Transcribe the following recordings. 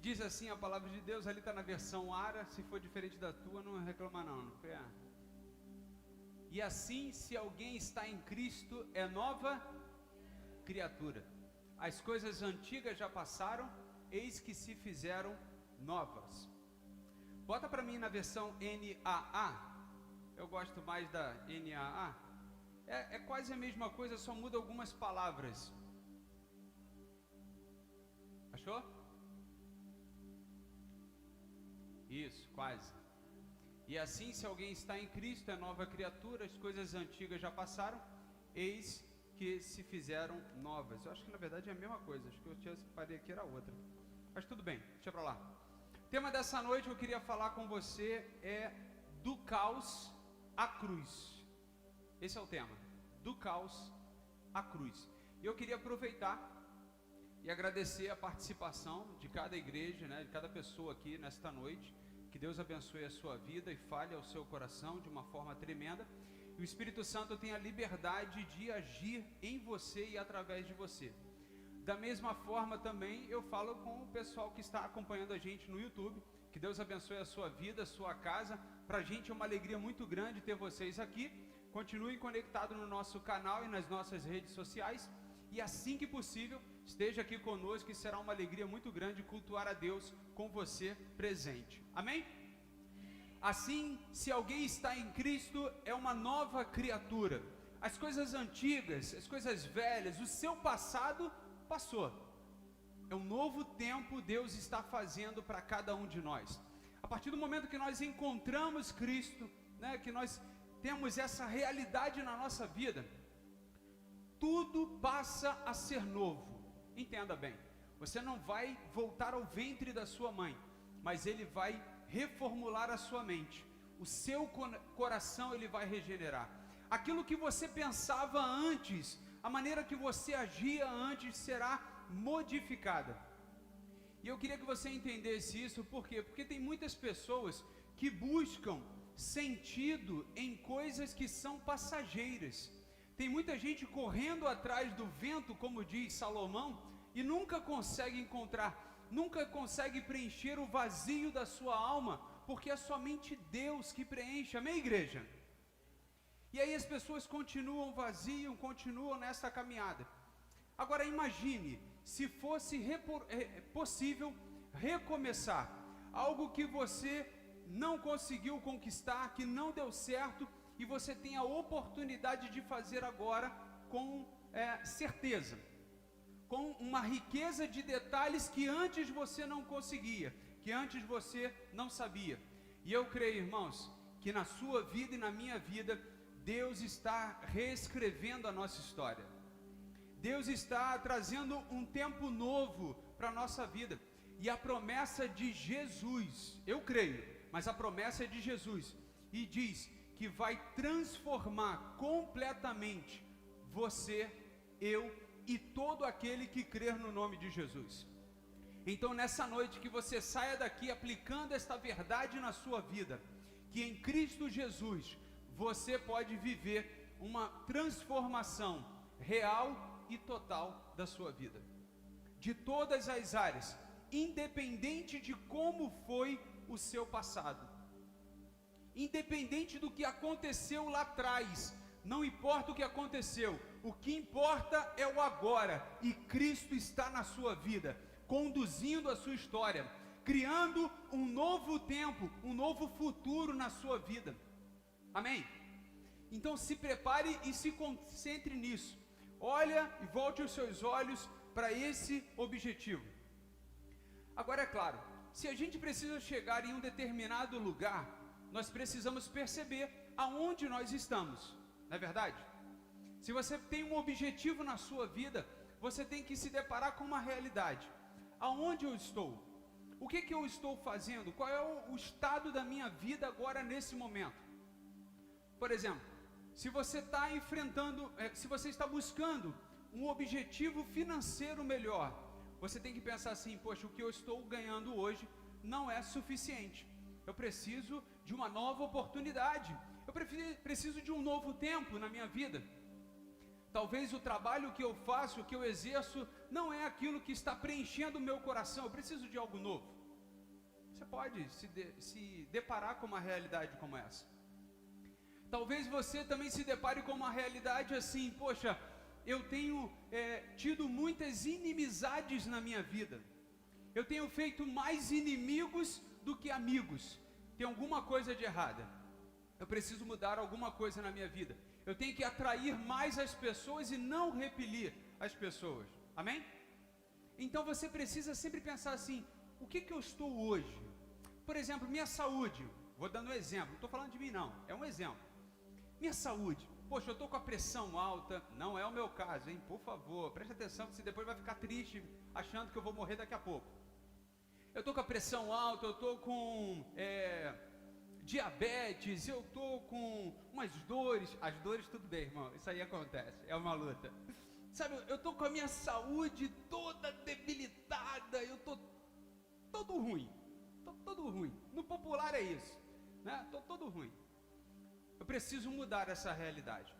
diz assim a palavra de Deus, ali está na versão Ara, se for diferente da tua, não reclama não. E assim, se alguém está em Cristo, é nova criatura. As coisas antigas já passaram, eis que se fizeram novas. Bota para mim na versão NAA, eu gosto mais da NAA. É quase a mesma coisa, só muda algumas palavras. Achou? Isso, quase. E assim, se alguém está em Cristo, é nova criatura, as coisas antigas já passaram, eis que se fizeram novas. Eu acho que na verdade é a mesma coisa, acho que eu tinha separei aqui, era outra. Mas tudo bem, deixa pra lá. O tema dessa noite eu queria falar com você é do caos à cruz. Esse é o tema, do caos à cruz. E eu queria aproveitar e agradecer a participação de cada igreja, né, de cada pessoa aqui nesta noite. Que Deus abençoe a sua vida e fale ao seu coração de uma forma tremenda. E o Espírito Santo tenha liberdade de agir em você e através de você. Da mesma forma também eu falo com o pessoal que está acompanhando a gente no YouTube. Que Deus abençoe a sua vida, a sua casa. Para a gente é uma alegria muito grande ter vocês aqui. Continuem conectados no nosso canal e nas nossas redes sociais. E assim que possível, esteja aqui conosco, que será uma alegria muito grande cultuar a Deus com você presente. Amém? Assim, se alguém está em Cristo, é uma nova criatura. As coisas antigas, as coisas velhas, o seu passado passou. É um novo tempo Deus está fazendo para cada um de nós. A partir do momento que nós encontramos Cristo, né, que nós temos essa realidade na nossa vida, tudo passa a ser novo. Entenda bem, você não vai voltar ao ventre da sua mãe, mas Ele vai reformular a sua mente. O seu coração Ele vai regenerar. Aquilo que você pensava antes, a maneira que você agia antes será modificada. E eu queria que você entendesse isso, por quê? Porque tem muitas pessoas que buscam sentido em coisas que são passageiras. Tem muita gente correndo atrás do vento, como diz Salomão, e nunca consegue encontrar, nunca consegue preencher o vazio da sua alma, porque é somente Deus que preenche. Amém, igreja? E aí as pessoas continuam vazias, continuam nessa caminhada. Agora imagine, se fosse possível recomeçar, algo que você não conseguiu conquistar, que não deu certo, e você tem a oportunidade de fazer agora com certeza, com uma riqueza de detalhes que antes você não conseguia, que antes você não sabia. E eu creio, irmãos, que na sua vida e na minha vida, Deus está reescrevendo a nossa história. Deus está trazendo um tempo novo para a nossa vida. E a promessa de Jesus, eu creio, mas a promessa é de Jesus, e diz que vai transformar completamente você, eu e todo aquele que crer no nome de Jesus. Então nessa noite que você saia daqui aplicando esta verdade na sua vida, que em Cristo Jesus você pode viver uma transformação real e total da sua vida, de todas as áreas, independente de como foi o seu passado. Independente do que aconteceu lá atrás, não importa o que aconteceu, o que importa é o agora, e Cristo está na sua vida, conduzindo a sua história, criando um novo tempo, um novo futuro na sua vida. Amém? Então se prepare e se concentre nisso. Olha e volte os seus olhos para esse objetivo. Agora é claro, se a gente precisa chegar em um determinado lugar, nós precisamos perceber aonde nós estamos, não é verdade? Se você tem um objetivo na sua vida, você tem que se deparar com uma realidade. Aonde eu estou? O que eu estou fazendo? Qual é o estado da minha vida agora nesse momento? Por exemplo, se você está enfrentando, se você está buscando um objetivo financeiro melhor, você tem que pensar assim: poxa, o que eu estou ganhando hoje não é suficiente. Eu preciso de uma nova oportunidade. Eu preciso de um novo tempo na minha vida. Talvez o trabalho que eu faço, o que eu exerço, não é aquilo que está preenchendo o meu coração. Eu preciso de algo novo. Você pode se deparar com uma realidade como essa. Talvez você também se depare com uma realidade assim: poxa, eu tenho tido muitas inimizades na minha vida. Eu tenho feito mais inimigos do que amigos. Tem alguma coisa de errada. Eu preciso mudar alguma coisa na minha vida. Eu tenho que atrair mais as pessoas e não repelir as pessoas. Amém? Então você precisa sempre pensar assim: o que eu estou hoje? Por exemplo, minha saúde. Vou dando um exemplo. Não estou falando de mim não, é um exemplo. Minha saúde. Poxa, eu estou com a pressão alta. Não é o meu caso, hein? Por favor, preste atenção, que você depois vai ficar triste achando que eu vou morrer daqui a pouco. Eu estou com a pressão alta, eu estou com diabetes, eu estou com umas dores. As dores tudo bem, irmão, isso aí acontece, é uma luta. Sabe, eu estou com a minha saúde toda debilitada, eu estou todo ruim. No popular é isso, né? Estou todo ruim. Eu preciso mudar essa realidade.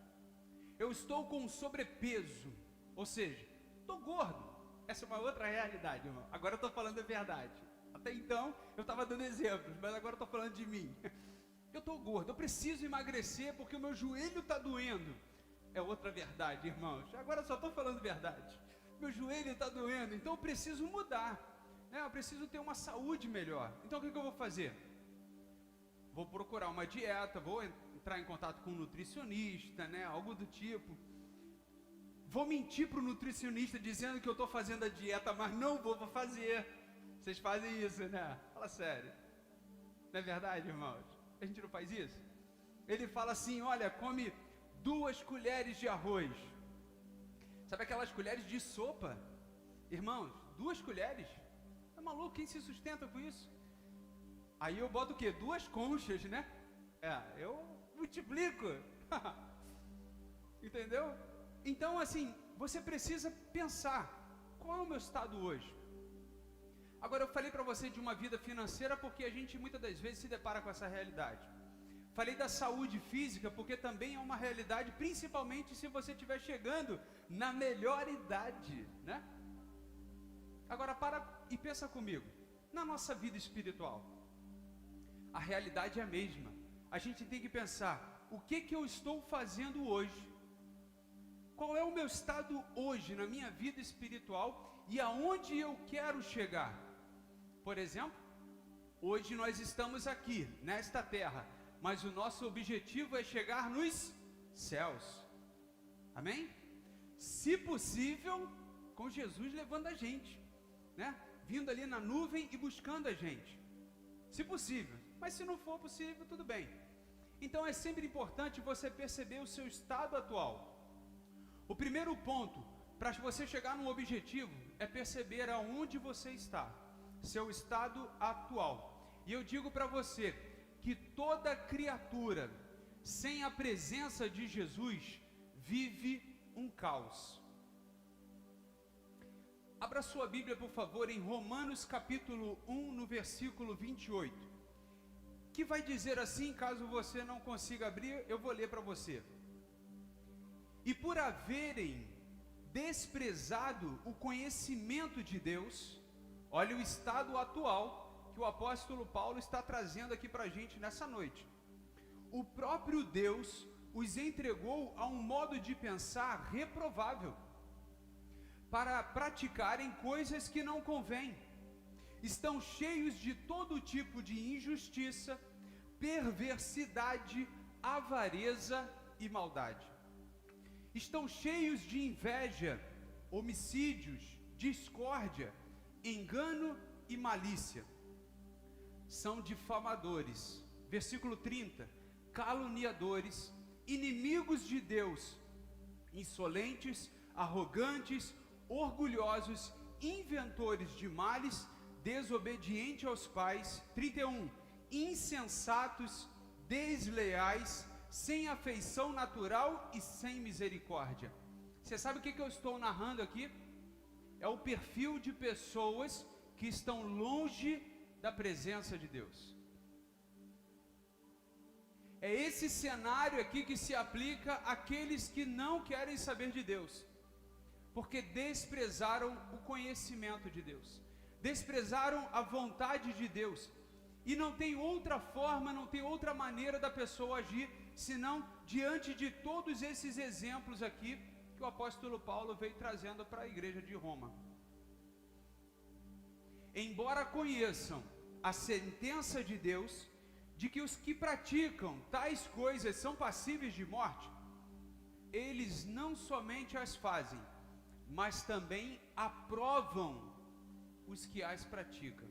Eu estou com sobrepeso, ou seja, estou gordo. Essa é uma outra realidade, irmão. Agora eu estou falando a verdade. Até então eu estava dando exemplos, mas agora eu estou falando de mim. Eu estou gordo, eu preciso emagrecer porque o meu joelho está doendo. É outra verdade, irmãos. Agora eu só estou falando verdade. Meu joelho está doendo, então eu preciso mudar, né? Eu preciso ter uma saúde melhor. Então o que eu vou fazer? Vou procurar uma dieta, vou entrar em contato com um nutricionista, né? Algo do tipo. Vou mentir para o nutricionista dizendo que eu estou fazendo a dieta, mas não vou fazer. Vocês fazem isso, né? Fala sério. Não é verdade, irmãos? A gente não faz isso? Ele fala assim: olha, come 2 colheres de arroz. Sabe aquelas colheres de sopa? Irmãos, 2 colheres? É maluco? Quem se sustenta com isso? Aí eu boto o quê? 2 conchas, né? Eu multiplico. Entendeu? Então, assim, você precisa pensar: qual é o meu estado hoje? Agora, eu falei para você de uma vida financeira porque a gente muitas das vezes se depara com essa realidade. Falei da saúde física porque também é uma realidade, principalmente se você estiver chegando na melhor idade, né? Agora, para e pensa comigo. Na nossa vida espiritual, a realidade é a mesma. A gente tem que pensar: o que eu estou fazendo hoje? Qual é o meu estado hoje na minha vida espiritual e aonde eu quero chegar? Por exemplo, hoje nós estamos aqui, nesta terra, mas o nosso objetivo é chegar nos céus. Amém? Se possível, com Jesus levando a gente, né? Vindo ali na nuvem e buscando a gente. Se possível, mas se não for possível, tudo bem. Então é sempre importante você perceber o seu estado atual. O primeiro ponto para você chegar num objetivo é perceber aonde você está, seu estado atual. E eu digo para você que toda criatura sem a presença de Jesus vive um caos. Abra sua Bíblia, por favor, em Romanos capítulo 1, no versículo 28, que vai dizer assim, caso você não consiga abrir, eu vou ler para você. E por haverem desprezado o conhecimento de Deus, olha o estado atual que o apóstolo Paulo está trazendo aqui para a gente nessa noite. O próprio Deus os entregou a um modo de pensar reprovável, para praticarem coisas que não convêm. Estão cheios de todo tipo de injustiça, perversidade, avareza e maldade. Estão cheios de inveja, homicídios, discórdia, engano e malícia. São difamadores. Versículo 30. Caluniadores, inimigos de Deus, insolentes, arrogantes, orgulhosos, inventores de males, desobedientes aos pais. 31. Insensatos, desleais, sem afeição natural e sem misericórdia. Você sabe o que eu estou narrando aqui? É o perfil de pessoas que estão longe da presença de Deus. É esse cenário aqui que se aplica àqueles que não querem saber de Deus, porque desprezaram o conhecimento de Deus, desprezaram a vontade de Deus, e não tem outra forma, não tem outra maneira da pessoa agir, senão diante de todos esses exemplos aqui, que o apóstolo Paulo veio trazendo para a igreja de Roma. Embora conheçam a sentença de Deus, de que os que praticam tais coisas são passíveis de morte, eles não somente as fazem, mas também aprovam os que as praticam.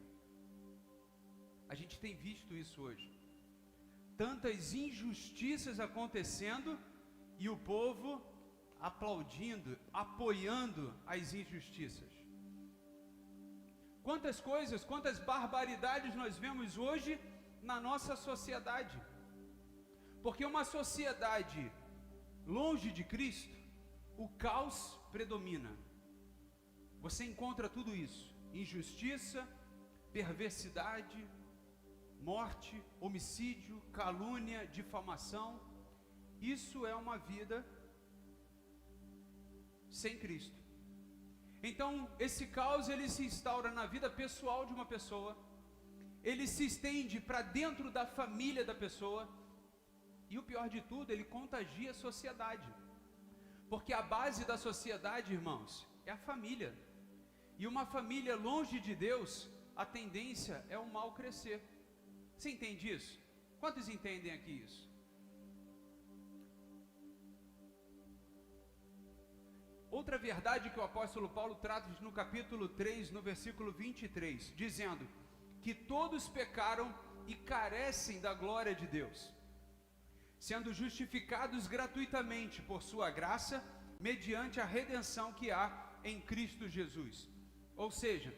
A gente tem visto isso hoje. Tantas injustiças acontecendo e o povo aplaudindo, apoiando as injustiças. Quantas coisas, quantas barbaridades nós vemos hoje na nossa sociedade. Porque uma sociedade longe de Cristo, o caos predomina. Você encontra tudo isso: injustiça, perversidade, morte, homicídio, calúnia, difamação. Isso é uma vida sem Cristo. Então, esse caos ele se instaura na vida pessoal de uma pessoa, ele se estende para dentro da família da pessoa, e o pior de tudo, ele contagia a sociedade, porque a base da sociedade, irmãos, é a família, e uma família longe de Deus, a tendência é o mal crescer. Você entende isso? Quantos entendem aqui isso? Outra verdade que o apóstolo Paulo trata no capítulo 3, no versículo 23, dizendo que todos pecaram e carecem da glória de Deus, sendo justificados gratuitamente por sua graça, mediante a redenção que há em Cristo Jesus. Ou seja,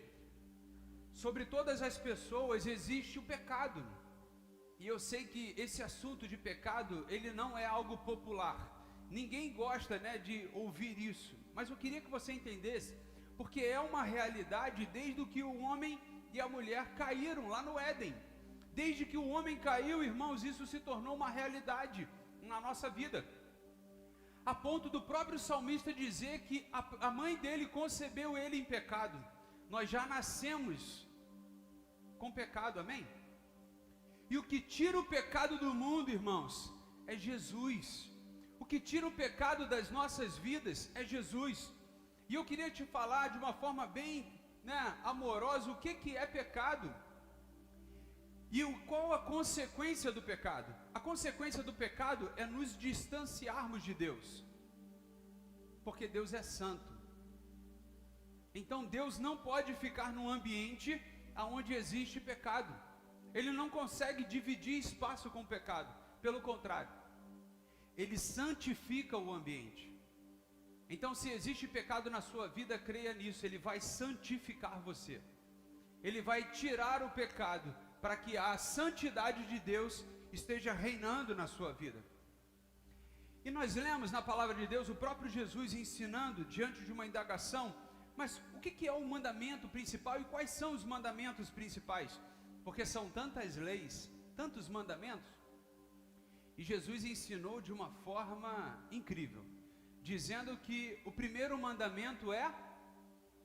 sobre todas as pessoas existe o pecado, e eu sei que esse assunto de pecado, ele não é algo popular, ninguém gosta, de ouvir isso, mas eu queria que você entendesse, porque é uma realidade desde que o homem e a mulher caíram lá no Éden. Desde que o homem caiu, irmãos, isso se tornou uma realidade na nossa vida, a ponto do próprio salmista dizer que a mãe dele concebeu ele em pecado. Nós já nascemos com pecado, amém? E o que tira o pecado do mundo, irmãos, é Jesus. O que tira o pecado das nossas vidas é Jesus. E eu queria te falar de uma forma bem, amorosa, o que é pecado. E qual a consequência do pecado? A consequência do pecado é nos distanciarmos de Deus, porque Deus é santo. Então Deus não pode ficar num ambiente onde existe pecado. Ele não consegue dividir espaço com o pecado. Pelo contrário, Ele santifica o ambiente. Então, se existe pecado na sua vida, creia nisso, Ele vai santificar você. Ele vai tirar o pecado, para que a santidade de Deus esteja reinando na sua vida. E nós lemos na palavra de Deus o próprio Jesus ensinando diante de uma indagação, mas o que é o mandamento principal e quais são os mandamentos principais? Porque são tantas leis, tantos mandamentos. E Jesus ensinou de uma forma incrível, dizendo que o primeiro mandamento é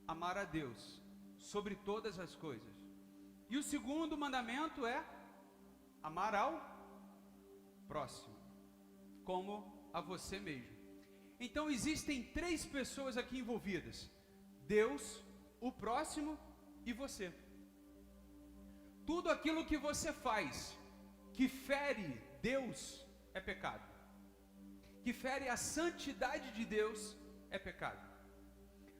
amar a Deus sobre todas as coisas. E o segundo mandamento é amar ao próximo, como a você mesmo. Então existem três pessoas aqui envolvidas: Deus, o próximo e você. Tudo aquilo que você faz que fere Deus é pecado, que fere a santidade de Deus é pecado.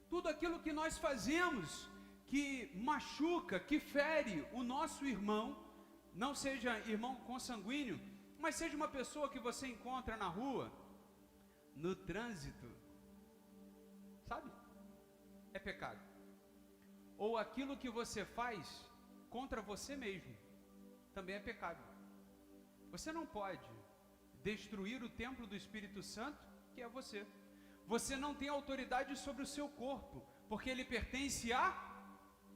Tudo aquilo que nós fazemos que machuca, que fere o nosso irmão, não seja irmão consanguíneo, mas seja uma pessoa que você encontra na rua, no trânsito, sabe? É pecado. Ou aquilo que você faz contra você mesmo, também é pecado. Você não pode destruir o templo do Espírito Santo, que é você. Você não tem autoridade sobre o seu corpo, porque ele pertence a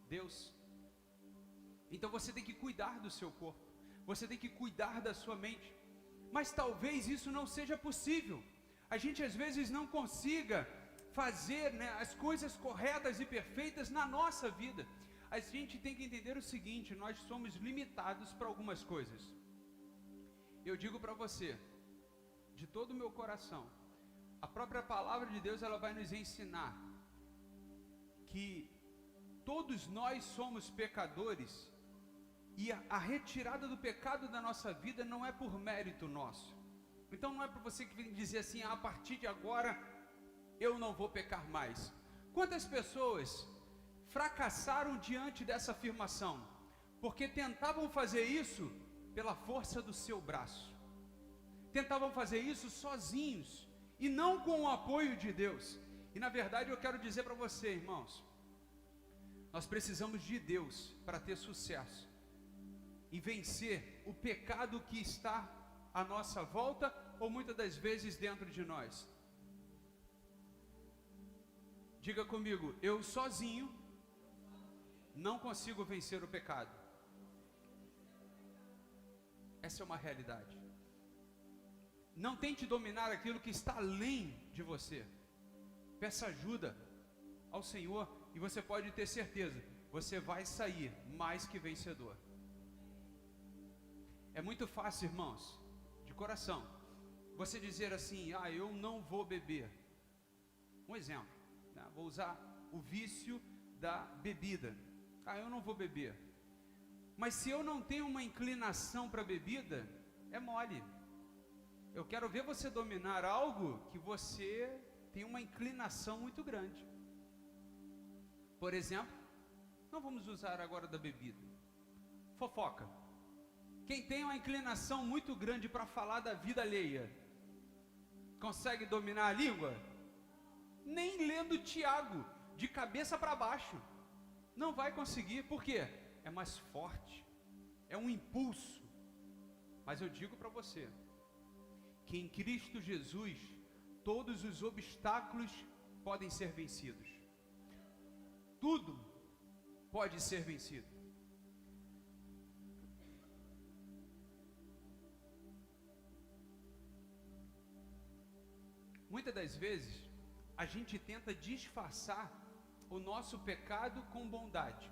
Deus. Então você tem que cuidar do seu corpo, você tem que cuidar da sua mente, mas talvez isso não seja possível. A gente às vezes não consiga fazer, né, as coisas corretas e perfeitas na nossa vida. A gente tem que entender o seguinte: nós somos limitados para algumas coisas. Eu digo para você, de todo o meu coração, a própria palavra de Deus, ela vai nos ensinar que todos nós somos pecadores, e a retirada do pecado da nossa vida não é por mérito nosso. Então não é para você que vem dizer assim: a partir de agora eu não vou pecar mais. Quantas pessoas fracassaram diante dessa afirmação, porque tentavam fazer isso pela força do seu braço, tentavam fazer isso sozinhos, e não com o apoio de Deus. E na verdade eu quero dizer para você, irmãos, nós precisamos de Deus para ter sucesso e vencer o pecado que está à nossa volta, ou muitas das vezes dentro de nós. Diga comigo: eu sozinho não consigo vencer o pecado. Essa é uma realidade. Não tente dominar aquilo que está além de você. Peça ajuda ao Senhor, e você pode ter certeza, você vai sair mais que vencedor. É muito fácil, irmãos, de coração, você dizer assim: ah, eu não vou beber. Um exemplo, né? Vou usar o vício da bebida. Ah, eu não vou beber. Mas se eu não tenho uma inclinação para bebida, é mole. Eu quero ver você dominar algo que você tem uma inclinação muito grande. Por exemplo, não vamos usar agora da bebida. Fofoca. Quem tem uma inclinação muito grande para falar da vida alheia, consegue dominar a língua? Nem lendo Tiago, de cabeça para baixo, não vai conseguir. Por quê? É mais forte, é um impulso. Mas eu digo para você, que em Cristo Jesus, todos os obstáculos podem ser vencidos. Tudo pode ser vencido. Muitas das vezes, a gente tenta disfarçar o nosso pecado com bondade.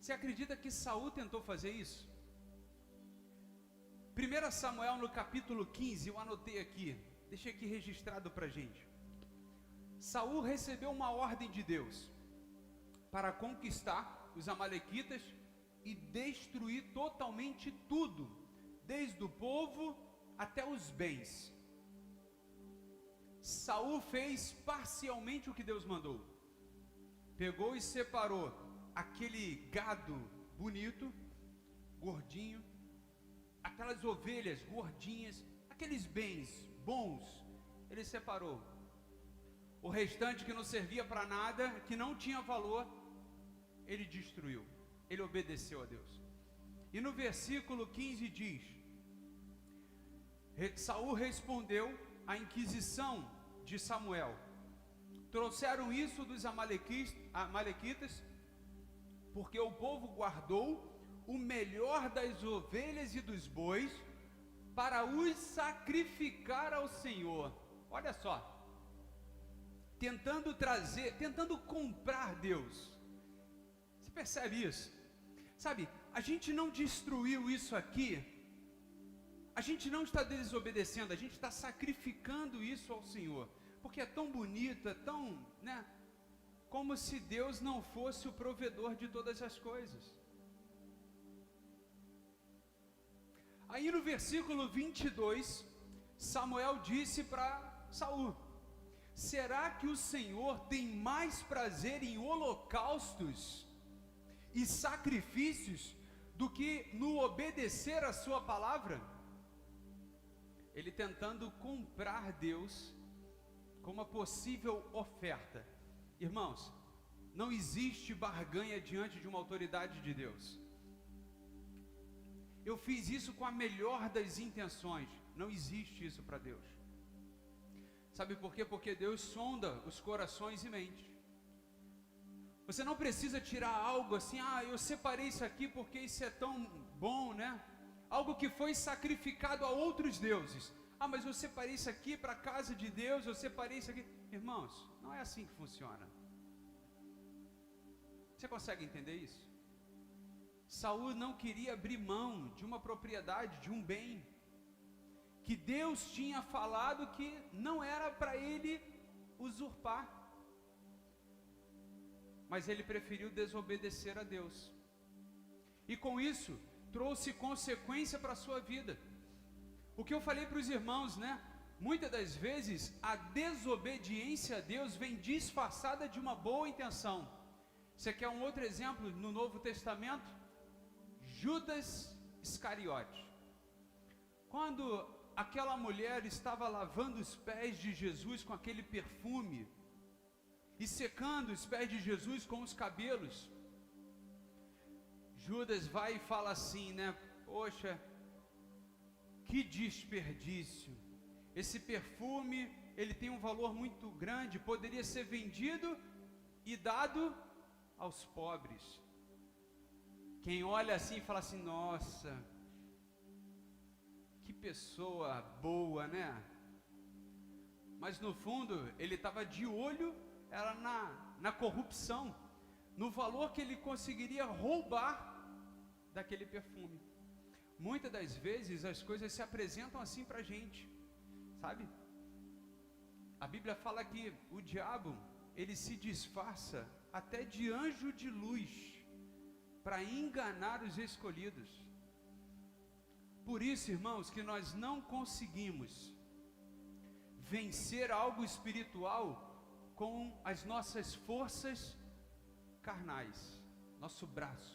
Você acredita que Saul tentou fazer isso? 1 Samuel no capítulo 15, eu anotei aqui, deixei aqui registrado para a gente. Saul recebeu uma ordem de Deus para conquistar os amalequitas e destruir totalmente tudo, desde o povo até os bens. Saul fez parcialmente o que Deus mandou. Pegou e separou aquele gado bonito, gordinho, aquelas ovelhas gordinhas, aqueles bens bons, ele separou. O restante que não servia para nada, que não tinha valor, ele destruiu. Ele obedeceu a Deus. E no versículo 15 diz: Saul respondeu à inquisição de Samuel. Trouxeram isso dos amalequitas, porque o povo guardou o melhor das ovelhas e dos bois para os sacrificar ao Senhor. Olha só, tentando comprar Deus. Você percebe isso? Sabe, a gente não destruiu isso aqui, a gente não está desobedecendo, a gente está sacrificando isso ao Senhor, porque é tão bonito, é tão, né, como se Deus não fosse o provedor de todas as coisas. Aí no versículo 22, Samuel disse para Saul: será que o Senhor tem mais prazer em holocaustos e sacrifícios do que no obedecer a sua palavra? Ele tentando comprar Deus com uma possível oferta. Irmãos, não existe barganha diante de uma autoridade de Deus. Eu fiz isso com a melhor das intenções. Não existe isso para Deus. Sabe por quê? Porque Deus sonda os corações e mentes. Você não precisa tirar algo assim: ah, eu separei isso aqui porque isso é tão bom, né? algo que foi sacrificado a outros deuses. Ah, mas eu separei isso aqui para a casa de Deus, eu separei isso aqui. Irmãos, não é assim que funciona. Você consegue entender isso? Saul não queria abrir mão de uma propriedade, de um bem, que Deus tinha falado que não era para ele usurpar. Mas ele preferiu desobedecer a Deus. E com isso, trouxe consequência para a sua vida. O que eu falei para os irmãos, né? Muitas das vezes, a desobediência a Deus vem disfarçada de uma boa intenção. Você quer um outro exemplo no Novo Testamento? Judas Iscariote. Quando aquela mulher estava lavando os pés de Jesus com aquele perfume, e secando os pés de Jesus com os cabelos, Judas vai e fala assim, né? Poxa, que desperdício. Esse perfume, ele tem um valor muito grande, poderia ser vendido e dado aos pobres. Quem olha assim fala assim, nossa, que pessoa boa, né? Mas no fundo, ele estava de olho, era na corrupção, no valor que ele conseguiria roubar daquele perfume. Muitas das vezes as coisas se apresentam assim para a gente, sabe? A Bíblia fala que o diabo, ele se disfarça até de anjo de luz, para enganar os escolhidos. Por isso, irmãos, que nós não conseguimos vencer algo espiritual com as nossas forças carnais, nosso braço.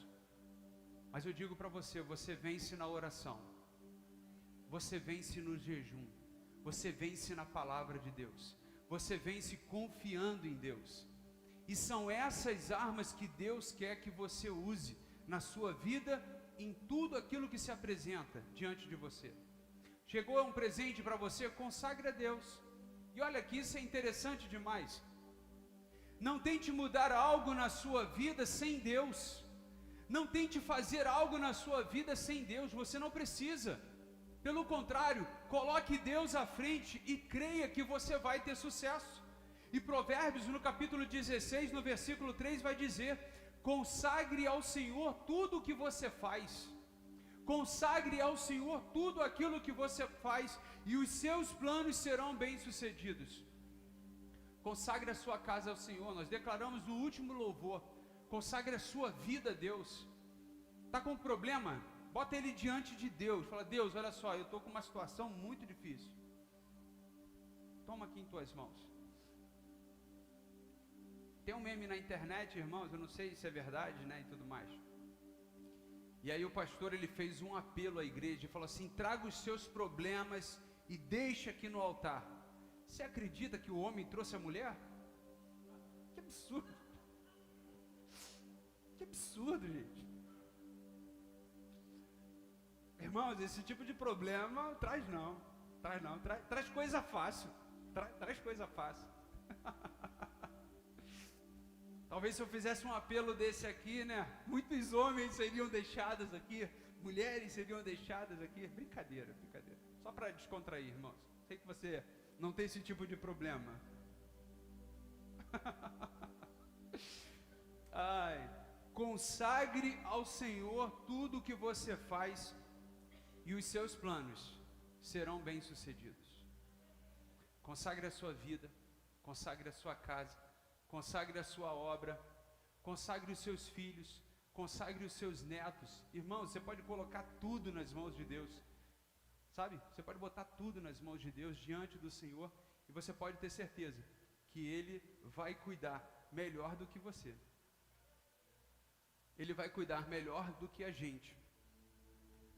Mas eu digo para você, você vence na oração, você vence no jejum, você vence na palavra de Deus, você vence confiando em Deus. E são essas armas que Deus quer que você use na sua vida, em tudo aquilo que se apresenta diante de você. Chegou um presente para você, consagre a Deus. E olha que isso é interessante demais. Não tente mudar algo na sua vida sem Deus. Não tente fazer algo na sua vida sem Deus, você não precisa. Pelo contrário, coloque Deus à frente e creia que você vai ter sucesso. E Provérbios, no capítulo 16, no versículo 3, vai dizer: consagre ao Senhor tudo o que você faz. Consagre ao Senhor tudo aquilo que você faz, e os seus planos serão bem-sucedidos. Consagre a sua casa ao Senhor. Nós declaramos no último louvor: consagre a sua vida a Deus. Está com problema? Bota ele diante de Deus. Fala: Deus, olha só, eu estou com uma situação muito difícil. Toma aqui em tuas mãos. Tem um meme na internet, irmãos, eu não sei se é verdade, né, e tudo mais. E aí o pastor, ele fez um apelo à igreja e falou assim: traga os seus problemas e deixa aqui no altar. Você acredita que o homem trouxe a mulher? Que absurdo. Que absurdo, gente. Irmãos, esse tipo de problema traz coisa fácil. Traz coisa fácil. Talvez se eu fizesse um apelo desse aqui, né? Muitos homens seriam deixados aqui, mulheres seriam deixadas aqui. Brincadeira. Só para descontrair, irmãos. Sei que você não tem esse tipo de problema. Consagre ao Senhor tudo o que você faz, e os seus planos serão bem-sucedidos. Consagre a sua vida, consagre a sua casa, consagre a sua obra, consagre os seus filhos, consagre os seus netos. Irmãos, você pode colocar tudo nas mãos de Deus, sabe? Você pode botar tudo nas mãos de Deus, diante do Senhor, e você pode ter certeza que Ele vai cuidar melhor do que você. Ele vai cuidar melhor do que a gente.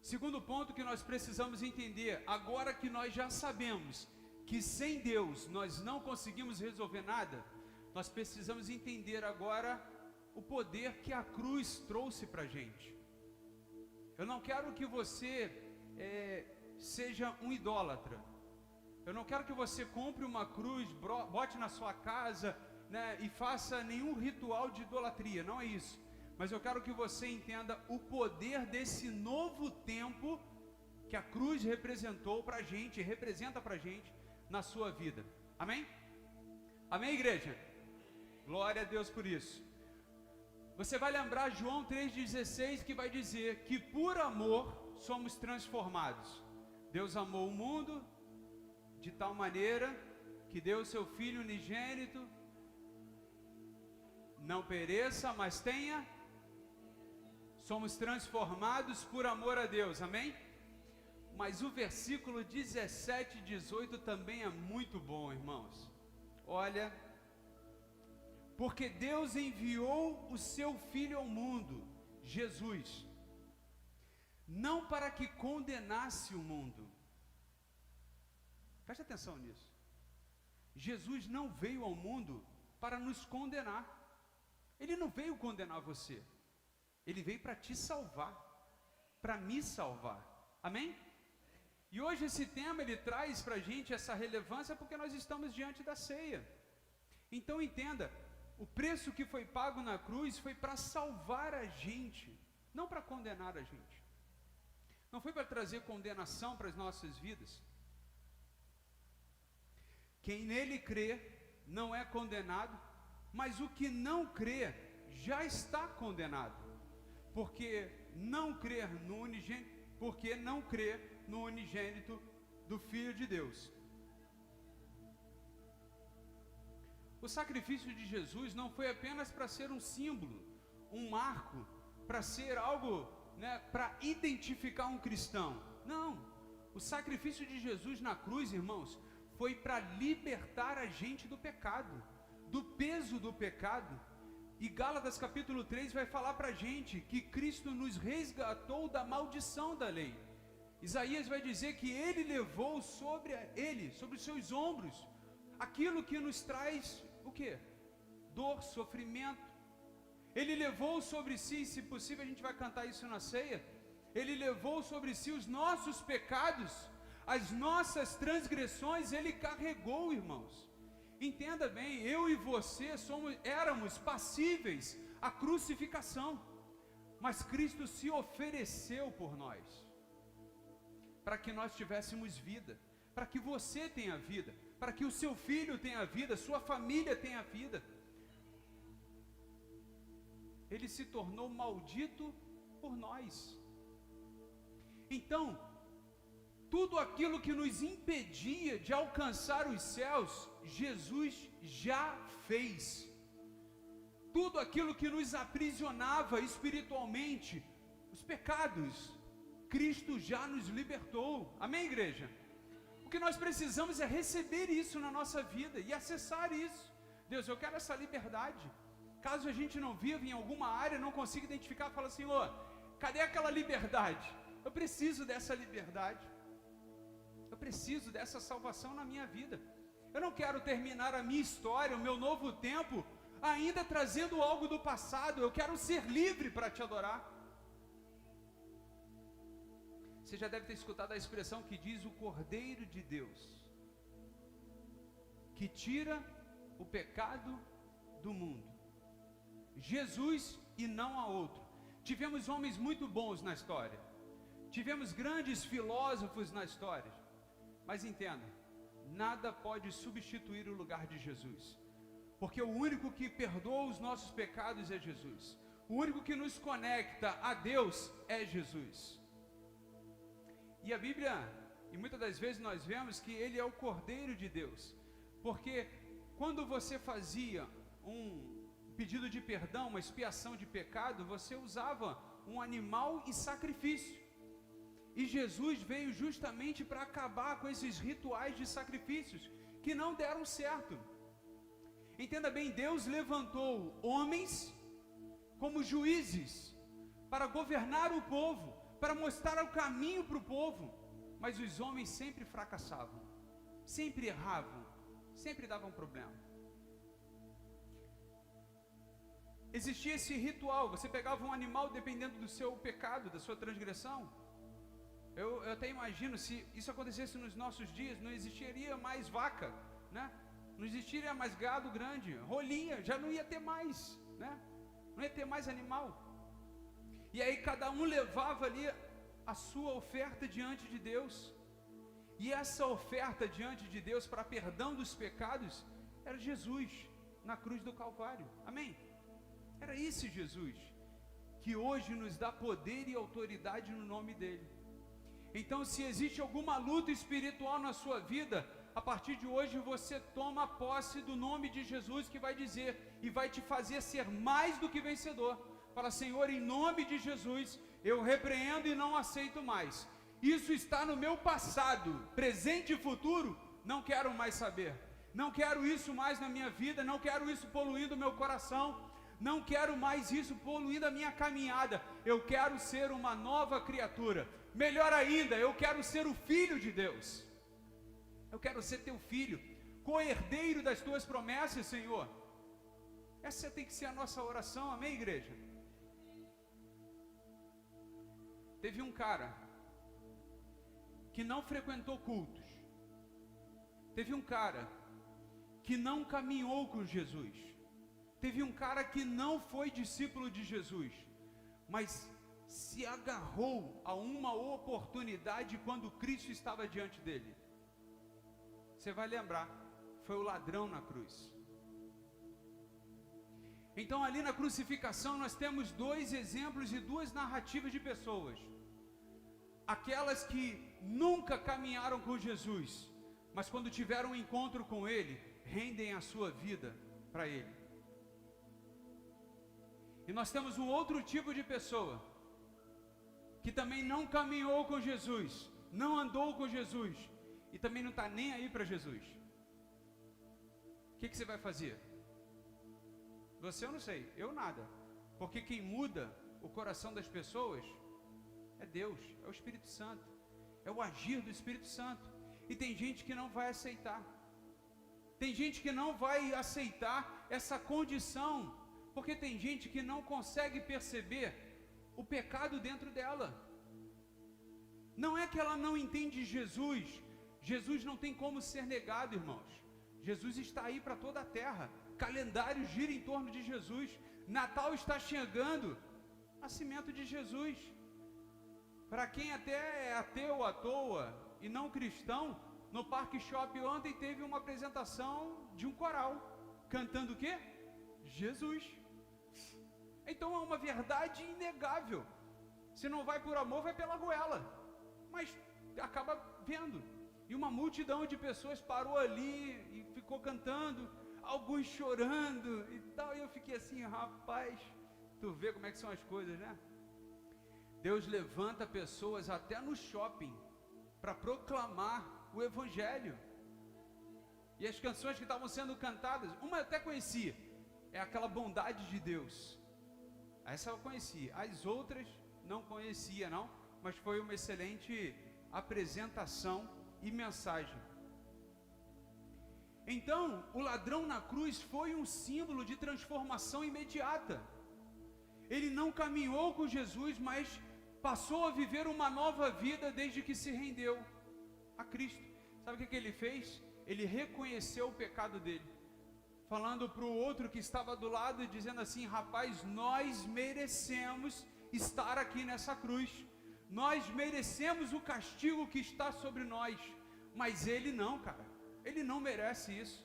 Segundo ponto que nós precisamos entender, agora que nós já sabemos que sem Deus nós não conseguimos resolver nada, nós precisamos entender agora o poder que a cruz trouxe para a gente. Eu não quero que você seja um idólatra. Eu não quero que você compre uma cruz, bote na sua casa, né, e faça nenhum ritual de idolatria, não é isso. Mas eu quero que você entenda o poder desse novo tempo que a cruz representou para a gente, representa para a gente na sua vida. Amém? Amém, igreja? Glória a Deus por isso. Você vai lembrar João 3,16, que vai dizer que por amor somos transformados. Deus amou o mundo de tal maneira que deu o seu Filho unigênito, não pereça, mas tenha. Somos transformados por amor a Deus, amém? Mas o versículo 17 e 18 também é muito bom, irmãos. Olha, porque Deus enviou o seu Filho ao mundo, Jesus, não para que condenasse o mundo. Preste atenção nisso. Jesus não veio ao mundo para nos condenar. Ele não veio condenar você. Ele veio para te salvar, para me salvar. Amém? E hoje esse tema ele traz para a gente essa relevância porque nós estamos diante da ceia. Então entenda, o preço que foi pago na cruz foi para salvar a gente, não para condenar a gente. Não foi para trazer condenação para as nossas vidas. Quem nele crê não é condenado, mas o que não crê já está condenado, porque não crer no unigênito do Filho de Deus. O sacrifício de Jesus não foi apenas para ser um símbolo, um marco, para ser algo, para identificar um cristão. Não, o sacrifício de Jesus na cruz, irmãos, foi para libertar a gente do pecado, do peso do pecado. E Gálatas capítulo 3 vai falar para a gente que Cristo nos resgatou da maldição da lei. Isaías vai dizer que Ele levou sobre os seus ombros, aquilo que nos traz, o quê? Dor, sofrimento. Ele levou sobre si, se possível a gente vai cantar isso na ceia, Ele levou sobre si os nossos pecados, as nossas transgressões, Ele carregou, irmãos. Entenda bem, eu e você éramos passíveis à crucificação, mas Cristo se ofereceu por nós, para que nós tivéssemos vida, para que você tenha vida, para que o seu filho tenha vida, sua família tenha vida. Ele se tornou maldito por nós. Então, tudo aquilo que nos impedia de alcançar os céus, Jesus já fez. Tudo aquilo que nos aprisionava espiritualmente, os pecados, Cristo já nos libertou. Amém, igreja? O que nós precisamos é receber isso na nossa vida e acessar isso. Deus, eu quero essa liberdade. Caso a gente não viva em alguma área, não consiga identificar, fala assim, Senhor, cadê aquela liberdade? Eu preciso dessa liberdade. Eu preciso dessa salvação na minha vida. Eu não quero terminar a minha história, o meu novo tempo, ainda trazendo algo do passado. Eu quero ser livre para te adorar. Você já deve ter escutado a expressão que diz o Cordeiro de Deus, que tira o pecado do mundo. Jesus e não há outro. Tivemos homens muito bons na história. Tivemos grandes filósofos na história. Mas entenda, nada pode substituir o lugar de Jesus, porque o único que perdoa os nossos pecados é Jesus. O único que nos conecta a Deus é Jesus. E a Bíblia, e muitas das vezes nós vemos que Ele é o Cordeiro de Deus, porque quando você fazia um pedido de perdão, uma expiação de pecado, você usava um animal em sacrifício. E Jesus veio justamente para acabar com esses rituais de sacrifícios que não deram certo. Entenda bem, Deus levantou homens como juízes para governar o povo, para mostrar o caminho para o povo, mas os homens sempre fracassavam, sempre erravam, sempre davam problema. Existia esse ritual, você pegava um animal dependendo do seu pecado, da sua transgressão. Eu até imagino, se isso acontecesse nos nossos dias, não existiria mais vaca, né? Não existiria mais gado grande, rolinha, já não ia ter mais, né? Não ia ter mais animal. E aí cada um levava ali a sua oferta diante de Deus. E essa oferta diante de Deus para perdão dos pecados era Jesus na cruz do Calvário. Amém? Era esse Jesus que hoje nos dá poder e autoridade no nome dele. Então, se existe alguma luta espiritual na sua vida, a partir de hoje você toma posse do nome de Jesus, que vai dizer e vai te fazer ser mais do que vencedor. Fala: Senhor, em nome de Jesus, eu repreendo e não aceito mais. Isso está no meu passado, presente e futuro, não quero mais saber. Não quero isso mais na minha vida, não quero isso poluindo o meu coração, não quero mais isso poluindo a minha caminhada. Eu quero ser uma nova criatura. Melhor ainda, eu quero ser o filho de Deus. Eu quero ser teu filho, co-herdeiro das tuas promessas, Senhor. Essa tem que ser a nossa oração, amém, igreja? Teve um cara que não frequentou cultos. Teve um cara que não caminhou com Jesus. Teve um cara que não foi discípulo de Jesus, mas se agarrou a uma oportunidade quando Cristo estava diante dele. Você vai lembrar, foi o ladrão na cruz. Então, ali na crucificação, nós temos dois exemplos e duas narrativas de pessoas. Aquelas que nunca caminharam com Jesus, mas quando tiveram um encontro com Ele, rendem a sua vida para Ele. E nós temos um outro tipo de pessoa, que também não caminhou com Jesus, não andou com Jesus, e também não está nem aí para Jesus. O que você vai fazer? Você eu não sei, eu nada. Porque quem muda o coração das pessoas é Deus, é o Espírito Santo, é o agir do Espírito Santo. E tem gente que não vai aceitar. Tem gente que não vai aceitar essa condição, porque tem gente que não consegue perceber o pecado dentro dela. Não é que ela não entende Jesus. Jesus não tem como ser negado, irmãos. Jesus está aí para toda a terra. Calendário gira em torno de Jesus. Natal está chegando. Nascimento de Jesus. Para quem até é ateu à toa e não cristão, no Parque Shopping ontem teve uma apresentação de um coral. Cantando o quê? Jesus. Então é uma verdade inegável. Se não vai por amor, vai pela goela. Mas acaba vendo. E uma multidão de pessoas parou ali e ficou cantando, alguns chorando e tal. E eu fiquei assim: rapaz, tu vê como é que são as coisas, né? Deus levanta pessoas até no shopping para proclamar o Evangelho. E as canções que estavam sendo cantadas, uma eu até conhecia, é aquela Bondade de Deus. Essa eu conhecia, as outras não conhecia não, mas foi uma excelente apresentação e mensagem. Então, o ladrão na cruz foi um símbolo de transformação imediata. Ele não caminhou com Jesus, mas passou a viver uma nova vida desde que se rendeu a Cristo. Sabe o que ele fez? Ele reconheceu o pecado dele, falando para o outro que estava do lado e dizendo assim: rapaz, nós merecemos estar aqui nessa cruz. Nós merecemos o castigo que está sobre nós, mas ele não, cara. Ele não merece isso,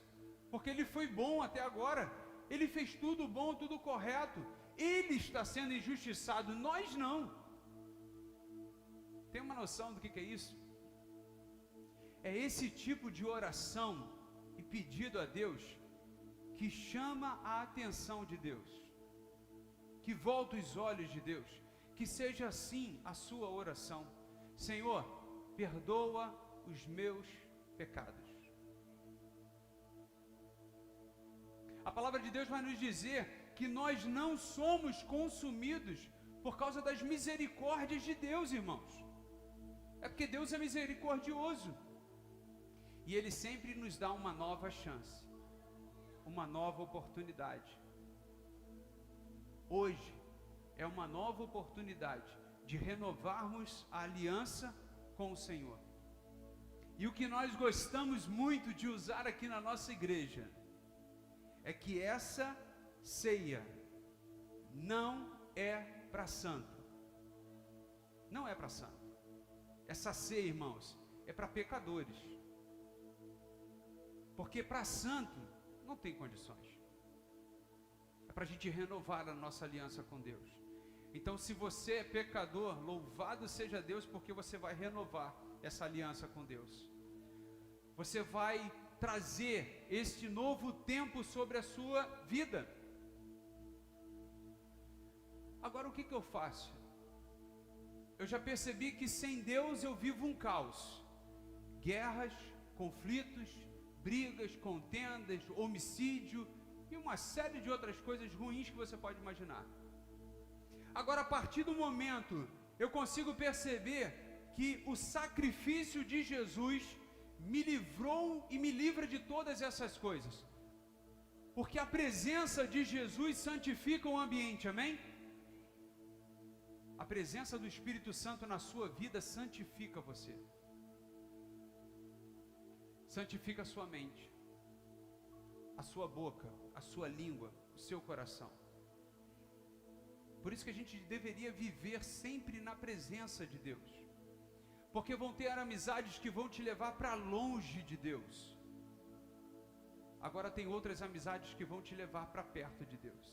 porque ele foi bom até agora. Ele fez tudo bom, tudo correto. Ele está sendo injustiçado, nós não. Tem uma noção do que é isso? É esse tipo de oração e pedido a Deus que chama a atenção de Deus, que volta os olhos de Deus. Que seja assim a sua oração: Senhor, perdoa os meus pecados. A palavra de Deus vai nos dizer que nós não somos consumidos por causa das misericórdias de Deus, irmãos. É porque Deus é misericordioso. E Ele sempre nos dá uma nova chance, uma nova oportunidade. Hoje é uma nova oportunidade de renovarmos a aliança com o Senhor. E o que nós gostamos muito de usar aqui na nossa igreja é que essa ceia não é para santo. Não é para santo. Essa ceia, irmãos, é para pecadores. Porque para santo não tem condições. É para a gente renovar a nossa aliança com Deus. Então, se você é pecador, louvado seja Deus, porque você vai renovar essa aliança com Deus. Você vai trazer este novo tempo sobre a sua vida. Agora, o que eu faço? Eu já percebi que sem Deus eu vivo um caos. Guerras, conflitos, brigas, contendas, homicídio e uma série de outras coisas ruins que você pode imaginar. Agora, a partir do momento eu consigo perceber que o sacrifício de Jesus me livrou e me livra de todas essas coisas, porque a presença de Jesus santifica o ambiente, amém? A presença do Espírito Santo na sua vida santifica você, santifica a sua mente, a sua boca, a sua língua, o seu coração. Por isso que a gente deveria viver sempre na presença de Deus, porque vão ter amizades que vão te levar para longe de Deus. Agora tem outras amizades que vão te levar para perto de Deus.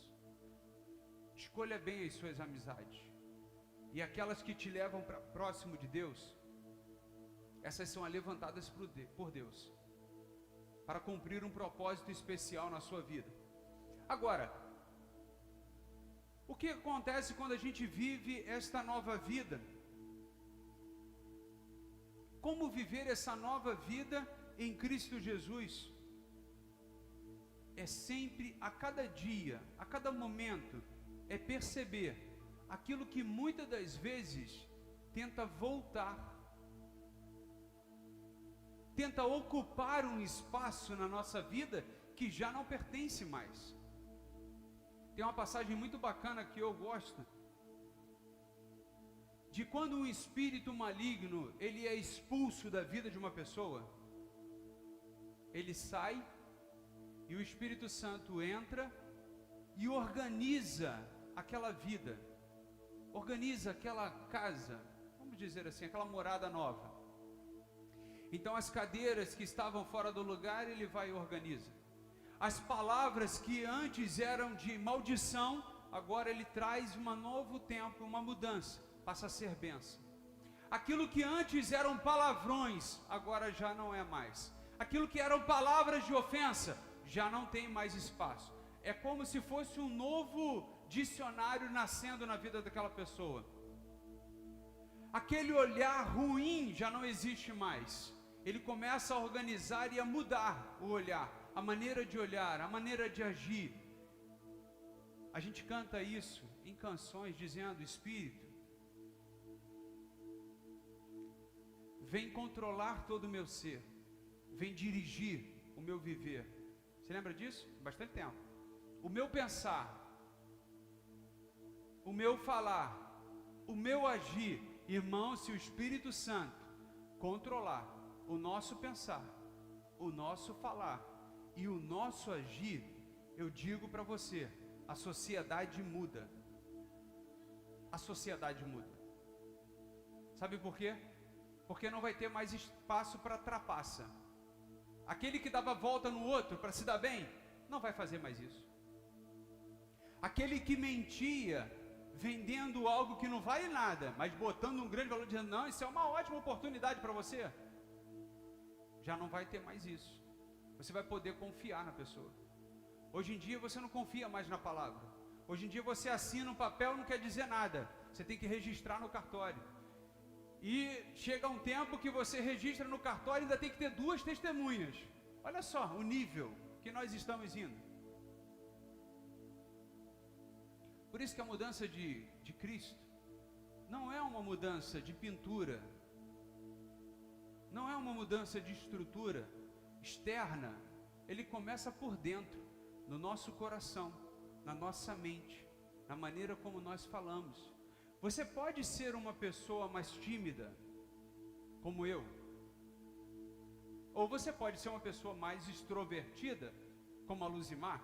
Escolha bem as suas amizades. E aquelas que te levam para próximo de Deus, essas são levantadas por Deus, para cumprir um propósito especial na sua vida. Agora, o que acontece quando a gente vive esta nova vida? Como viver essa nova vida em Cristo Jesus? É sempre, a cada dia, a cada momento, é perceber aquilo que muitas das vezes tenta voltar, tenta ocupar um espaço na nossa vida que já não pertence mais. Tem uma passagem muito bacana que eu gosto, de quando um espírito maligno, ele é expulso da vida de uma pessoa, ele sai, e o Espírito Santo entra e organiza aquela vida, organiza aquela casa, vamos dizer assim, aquela morada nova. Então as cadeiras que estavam fora do lugar, ele vai e organiza. As palavras que antes eram de maldição, agora ele traz um novo tempo, uma mudança, passa a ser bênção. Aquilo que antes eram palavrões, agora já não é mais. Aquilo que eram palavras de ofensa, já não tem mais espaço. É como se fosse um novo dicionário nascendo na vida daquela pessoa. Aquele olhar ruim já não existe mais. Ele começa a organizar e a mudar o olhar, a maneira de olhar, a maneira de agir. A gente canta isso em canções dizendo: Espírito, vem controlar todo o meu ser, vem dirigir o meu viver. Você lembra disso? Bastante tempo. O meu pensar, o meu falar, o meu agir. Irmão, se o Espírito Santo controlar o nosso pensar, o nosso falar e o nosso agir, eu digo para você, a sociedade muda. A sociedade muda. Sabe por quê? Porque não vai ter mais espaço para trapaça. Aquele que dava volta no outro para se dar bem, não vai fazer mais isso. Aquele que mentia, vendendo algo que não vale nada, mas botando um grande valor, dizendo: não, isso é uma ótima oportunidade para você, já não vai ter mais isso. Você vai poder confiar na pessoa. Hoje em dia você não confia mais na palavra. Hoje em dia você assina um papel, não quer dizer nada, você tem que registrar no cartório. E chega um tempo que você registra no cartório e ainda tem que ter 2 testemunhas. Olha só o nível que nós estamos indo. Por isso que a mudança de Cristo não é uma mudança de pintura, não é uma mudança de estrutura externa. Ele começa por dentro, no nosso coração, na nossa mente, na maneira como nós falamos. Você pode ser uma pessoa mais tímida, como eu, ou você pode ser uma pessoa mais extrovertida, como a Luzimar.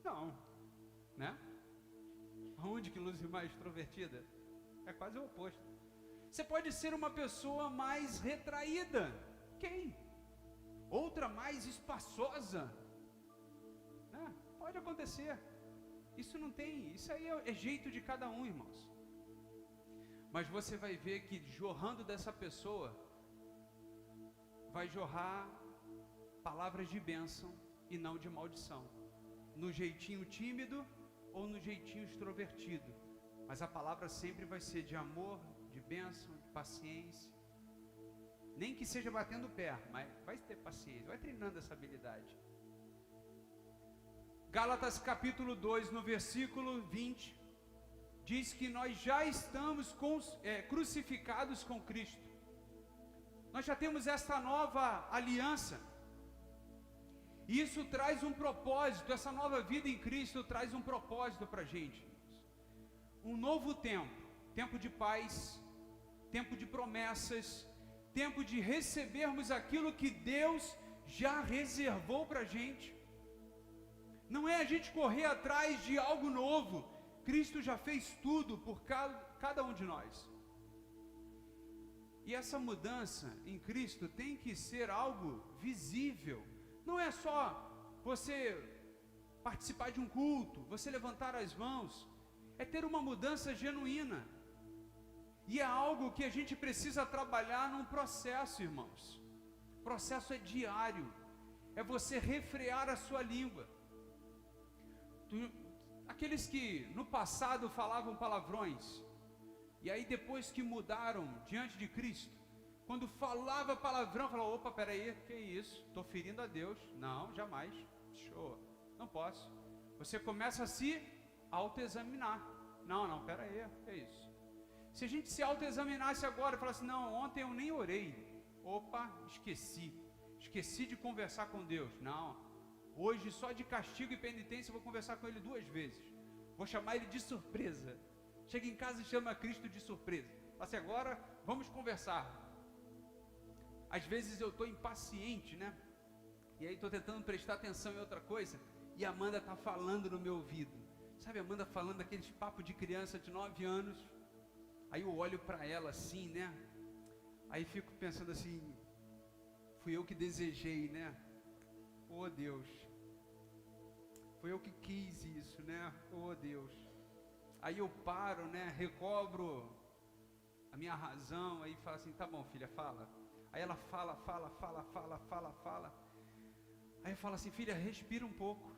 Não, né? Aonde que Luzimar é extrovertida? É quase o oposto. Você pode ser uma pessoa mais retraída. Quem? Outra mais espaçosa. Né? Pode acontecer. Isso não tem, isso aí é jeito de cada um, irmãos. Mas você vai ver que jorrando dessa pessoa, vai jorrar palavras de bênção e não de maldição. No jeitinho tímido ou no jeitinho extrovertido. Mas a palavra sempre vai ser de amor, de bênção, de paciência. Nem que seja batendo o pé, mas vai ter paciência, vai treinando essa habilidade. Gálatas capítulo 2, no versículo 20, diz que nós já estamos crucificados com Cristo. Nós já temos esta nova aliança. E isso traz um propósito, essa nova vida em Cristo traz um propósito para a gente. Um novo tempo, tempo de paz, tempo de promessas, tempo de recebermos aquilo que Deus já reservou para a gente. Não é a gente correr atrás de algo novo. Cristo já fez tudo por cada um de nós. E essa mudança em Cristo tem que ser algo visível. Não é só você participar de um culto, você levantar as mãos. É ter uma mudança genuína. E é algo que a gente precisa trabalhar num processo, irmãos. O processo é diário. É você refrear a sua língua. Aqueles que no passado falavam palavrões, e aí depois que mudaram diante de Cristo, quando falava palavrão, falava, opa, peraí, que isso? Estou ferindo a Deus. Não, jamais. Show, não posso. Você começa a se autoexaminar. Não, peraí, que isso? Se a gente se autoexaminasse agora e falasse, não, ontem eu nem orei. Opa, esqueci de conversar com Deus. Não, hoje só de castigo e penitência eu vou conversar com Ele 2 vezes. Vou chamar Ele de surpresa. Chega em casa e chama Cristo de surpresa. Fala assim, agora vamos conversar. Às vezes eu estou impaciente, né? E aí estou tentando prestar atenção em outra coisa, e a Amanda está falando no meu ouvido. Sabe, a Amanda falando aqueles papos de criança de 9 anos. Aí eu olho para ela assim, né? Aí fico pensando assim, fui eu que desejei, né? Oh Deus, foi eu que quis isso, né? Oh Deus. Aí eu paro, né? Recobro a minha razão, aí falo assim, tá bom filha, fala. Aí ela fala. Aí eu falo assim, filha, respira um pouco.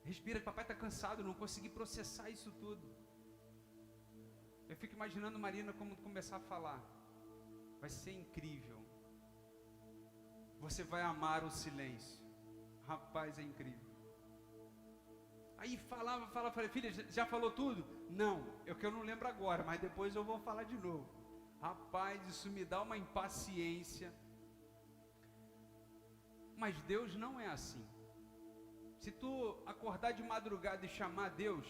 Respira, papai está cansado, não consegui processar isso tudo. Eu fico imaginando Marina como começar a falar. Vai ser incrível. Você vai amar o silêncio. Rapaz, é incrível. Aí falei, filha, já falou tudo? Não, é que eu não lembro agora, mas depois eu vou falar de novo. Rapaz, isso me dá uma impaciência. Mas Deus não é assim. Se tu acordar de madrugada e chamar Deus,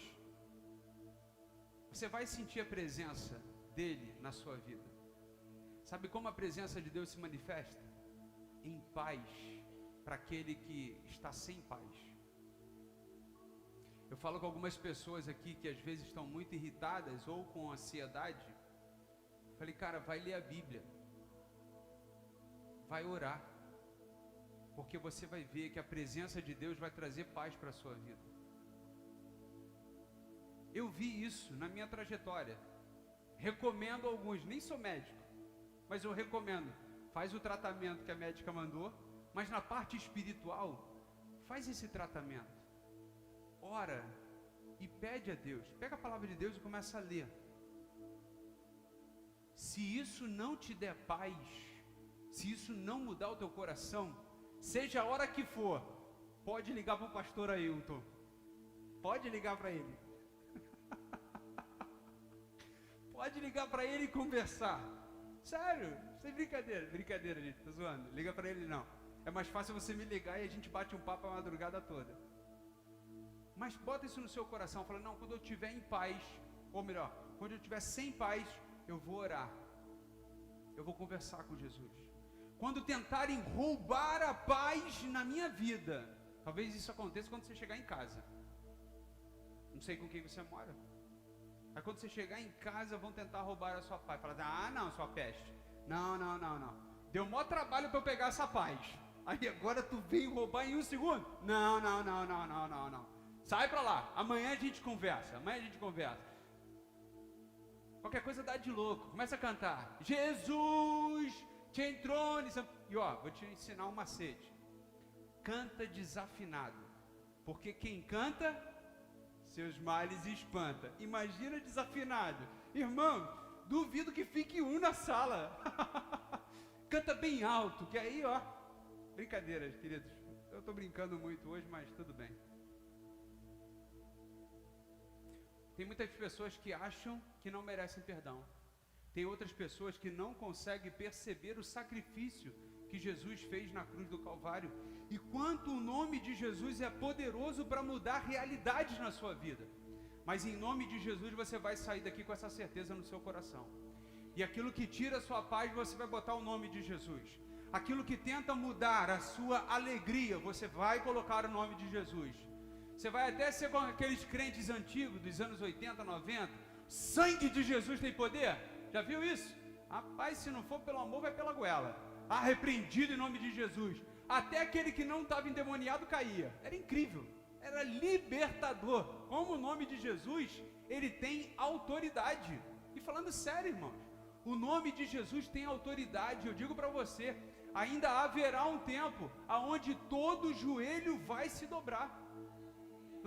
você vai sentir a presença dele na sua vida. Sabe como a presença de Deus se manifesta? Em paz, para aquele que está sem paz. Eu falo com algumas pessoas aqui que às vezes estão muito irritadas ou com ansiedade. Falei, cara, vai ler a Bíblia. Vai orar. Porque você vai ver que a presença de Deus vai trazer paz para a sua vida. Eu vi isso na minha trajetória. Recomendo a alguns, nem sou médico, mas eu recomendo. Faz o tratamento que a médica mandou, mas na parte espiritual, faz esse tratamento. Ora e pede a Deus. Pega a palavra de Deus e começa a ler. Se isso não te der paz, se isso não mudar o teu coração, seja a hora que for, pode ligar para o pastor Ailton. Pode ligar para ele. Pode ligar para ele e conversar. Sério, sem brincadeira, gente, tô zoando. Liga para ele não. É mais fácil você me ligar e a gente bate um papo a madrugada toda. Mas bota isso no seu coração, fala, não, quando eu estiver em paz, ou melhor, quando eu estiver sem paz, eu vou orar. Eu vou conversar com Jesus. Quando tentarem roubar a paz na minha vida, talvez isso aconteça quando você chegar em casa. Não sei com quem você mora. Aí quando você chegar em casa, vão tentar roubar a sua paz. Fala, ah não, sua peste. Não. Deu maior trabalho para eu pegar essa paz. Aí agora tu veio roubar em 1 segundo? Não. Sai pra lá, amanhã a gente conversa. Qualquer coisa dá de louco, começa a cantar. Jesus te entrone. E ó, vou te ensinar um macete. Canta desafinado, porque quem canta, seus males espanta. Imagina desafinado. Irmão, duvido que fique um na sala. Canta bem alto, que aí ó, brincadeiras, queridos. Eu estou brincando muito hoje, mas tudo bem. Tem muitas pessoas que acham que não merecem perdão. Tem outras pessoas que não conseguem perceber o sacrifício que Jesus fez na cruz do Calvário. E quanto o nome de Jesus é poderoso para mudar realidades na sua vida. Mas em nome de Jesus você vai sair daqui com essa certeza no seu coração. E aquilo que tira a sua paz, você vai botar o nome de Jesus. Aquilo que tenta mudar a sua alegria, você vai colocar o nome de Jesus. Você vai até ser como aqueles crentes antigos dos anos 80, 90. Sangue de Jesus tem poder? Já viu isso? Rapaz, se não for pelo amor, vai pela goela. Repreendido em nome de Jesus. Até aquele que não estava endemoniado caía. Era incrível. Era libertador. Como o nome de Jesus, ele tem autoridade. E falando sério, irmãos, o nome de Jesus tem autoridade. Eu digo para você, ainda haverá um tempo aonde todo joelho vai se dobrar.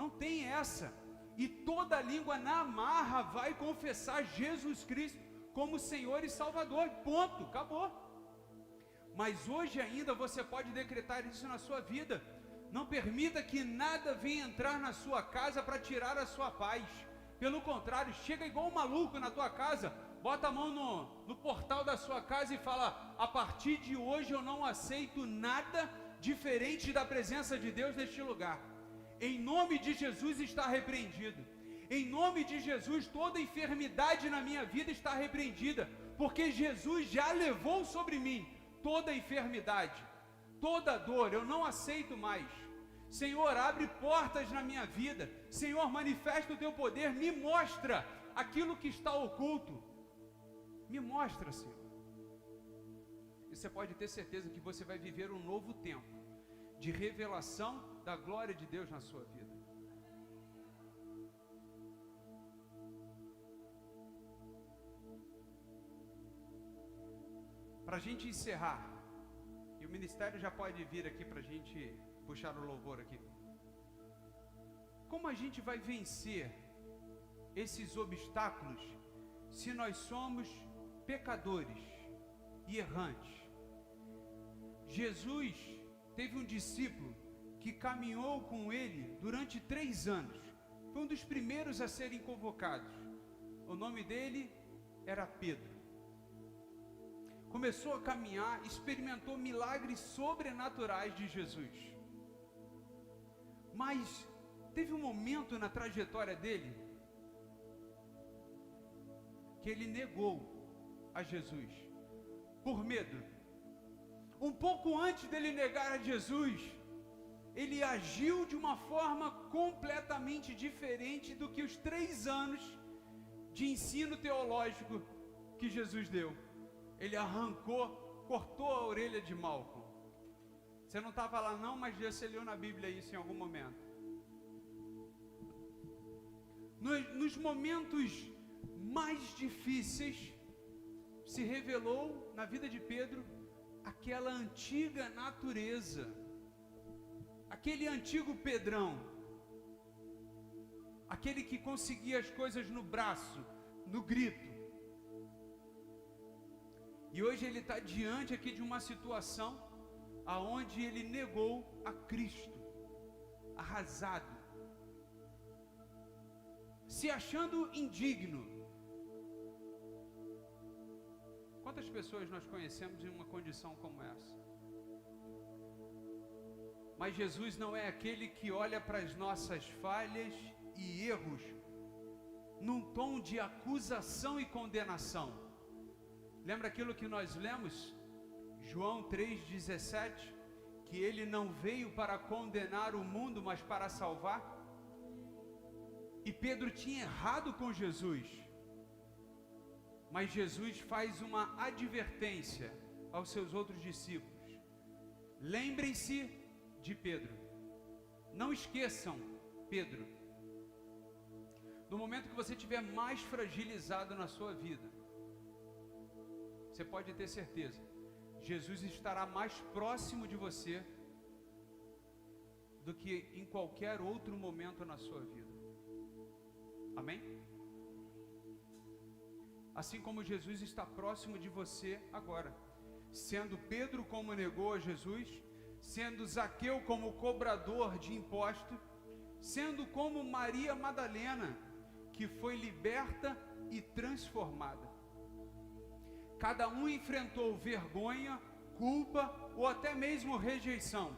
Não tem essa. E toda língua na marra vai confessar Jesus Cristo como Senhor e Salvador. Ponto, acabou. Mas hoje ainda você pode decretar isso na sua vida. Não permita que nada venha entrar na sua casa para tirar a sua paz. Pelo contrário, chega igual um maluco na tua casa, bota a mão no portal da sua casa e fala: a partir de hoje eu não aceito nada diferente da presença de Deus neste lugar. Em nome de Jesus está repreendido. Em nome de Jesus toda enfermidade na minha vida está repreendida, porque Jesus já levou sobre mim toda enfermidade, toda dor. Eu não aceito mais. Senhor, abre portas na minha vida. Senhor, manifesta o teu poder, me mostra aquilo que está oculto. Me mostra, Senhor. E você pode ter certeza que você vai viver um novo tempo de revelação da glória de Deus na sua vida. Para a gente encerrar, e o ministério já pode vir aqui para a gente puxar o louvor aqui. Como a gente vai vencer esses obstáculos se nós somos pecadores e errantes? Jesus teve um discípulo que caminhou com ele durante 3 anos. Foi um dos primeiros a serem convocados. O nome dele era Pedro. Começou a caminhar, experimentou milagres sobrenaturais de Jesus. Mas teve um momento na trajetória dele que ele negou a Jesus por medo. Um pouco antes dele negar a Jesus, ele agiu de uma forma completamente diferente do que os 3 anos de ensino teológico que Jesus deu. Ele cortou a orelha de Malco. Você não estava lá não, mas já se leu na Bíblia isso em algum momento. Nos momentos mais difíceis, se revelou na vida de Pedro aquela antiga natureza, aquele antigo Pedrão, aquele que conseguia as coisas no braço, no grito. E hoje ele está diante aqui de uma situação aonde ele negou a Cristo, arrasado, se achando indigno. Quantas pessoas nós conhecemos em uma condição como essa? Mas Jesus não é aquele que olha para as nossas falhas e erros num tom de acusação e condenação. Lembra aquilo que nós lemos? João 3,17, que ele não veio para condenar o mundo, mas para salvar. E Pedro tinha errado com Jesus. Mas Jesus faz uma advertência aos seus outros discípulos. Lembrem-se de Pedro. Não esqueçam Pedro. No momento que você estiver mais fragilizado na sua vida, você pode ter certeza, Jesus estará mais próximo de você do que em qualquer outro momento na sua vida. Amém? Assim como Jesus está próximo de você agora, sendo Pedro como negou a Jesus, sendo Zaqueu como cobrador de imposto, sendo como Maria Madalena, que foi liberta e transformada. Cada um enfrentou vergonha, culpa ou até mesmo rejeição,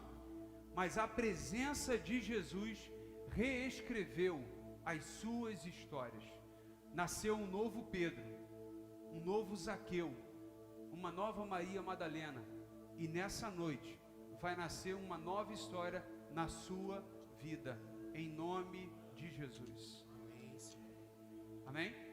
mas a presença de Jesus reescreveu as suas histórias. Nasceu um novo Pedro, um novo Zaqueu, uma nova Maria Madalena, e nessa noite vai nascer uma nova história na sua vida, em nome de Jesus. Amém?